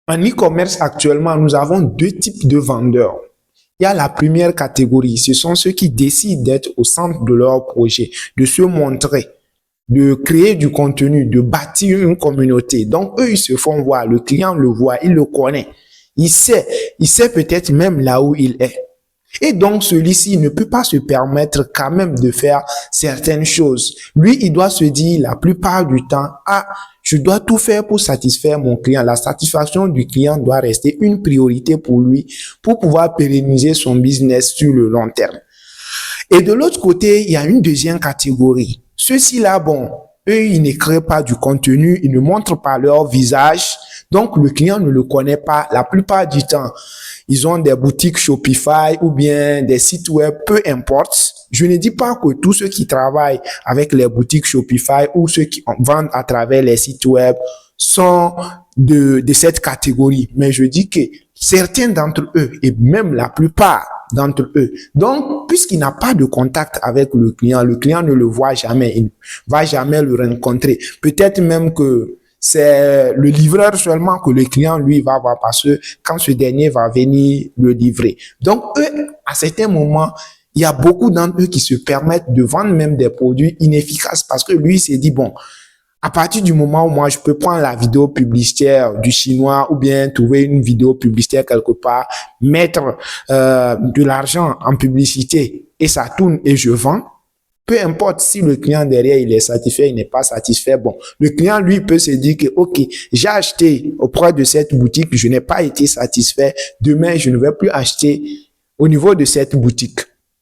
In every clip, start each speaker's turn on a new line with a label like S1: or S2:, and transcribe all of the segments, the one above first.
S1: En e-commerce, actuellement, nous avons deux types de vendeurs. Il y a la première catégorie, ce sont ceux qui décident d'être au centre de leur projet, de se montrer, de créer du contenu, de bâtir une communauté. Donc, eux, ils se font voir, le client le voit, il le connaît. Il sait peut-être même là où il est. Et donc, celui-ci ne peut pas se permettre quand même de faire certaines choses. Lui, il doit se dire la plupart du temps, ah, je dois tout faire pour satisfaire mon client. La satisfaction du client doit rester une priorité pour lui pour pouvoir pérenniser son business sur le long terme. Et de l'autre côté, il y a une deuxième catégorie. Ceux-ci-là, bon, eux, ils ne créent pas du contenu, ils ne montrent pas leur visage. Donc, le client ne le connaît pas. La plupart du temps, ils ont des boutiques Shopify ou bien des sites web, peu importe. Je ne dis pas que tous ceux qui travaillent avec les boutiques Shopify ou ceux qui vendent à travers les sites web sont de cette catégorie. Mais je dis que certains d'entre eux, et même la plupart d'entre eux, donc, puisqu'il n'a pas de contact avec le client ne le voit jamais, il ne va jamais le rencontrer. Peut-être même que c'est le livreur seulement que le client, lui, va voir parce que quand ce dernier va venir le livrer. Donc, eux, à certains moments, il y a beaucoup d'entre eux qui se permettent de vendre même des produits inefficaces parce que lui s'est dit, bon, à partir du moment où moi, je peux prendre la vidéo publicitaire du chinois ou bien trouver une vidéo publicitaire quelque part, mettre de l'argent en publicité et ça tourne et je vends, peu importe si le client derrière, il est satisfait, il n'est pas satisfait. Bon, le client, lui, peut se dire que, OK, j'ai acheté auprès de cette boutique, je n'ai pas été satisfait. Demain, je ne vais plus acheter au niveau de cette boutique.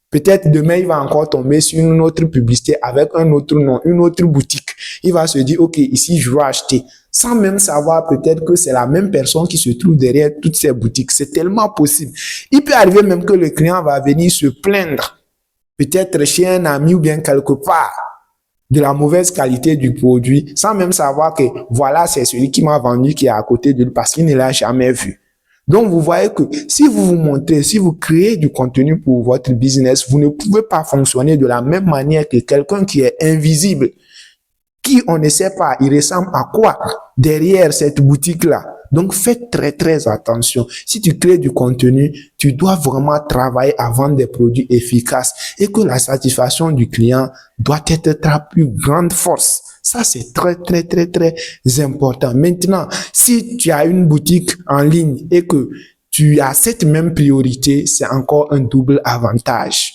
S1: Peut-être demain, il va encore tomber sur une autre publicité avec un autre nom, une autre boutique. Il va se dire, OK, ici, je vais acheter. Sans même savoir peut-être que c'est la même personne qui se trouve derrière toutes ces boutiques. C'est tellement possible. Il peut arriver même que le client va venir se plaindre, peut-être chez un ami ou bien quelque part, de la mauvaise qualité du produit, sans même savoir que voilà, c'est celui qui m'a vendu qui est à côté de lui parce qu'il ne l'a jamais vu. Donc, vous voyez que si vous vous montrez, si vous créez du contenu pour votre business, vous ne pouvez pas fonctionner de la même manière que quelqu'un qui est invisible, qui on ne sait pas, il ressemble à quoi derrière cette boutique-là. Donc, faites très, très attention. Si tu crées du contenu, tu dois vraiment travailler à vendre des produits efficaces et que la satisfaction du client doit être ta plus grande force. Ça, c'est très, très, très, très important. Maintenant, si tu as une boutique en ligne et que tu as cette même priorité, c'est encore un double avantage.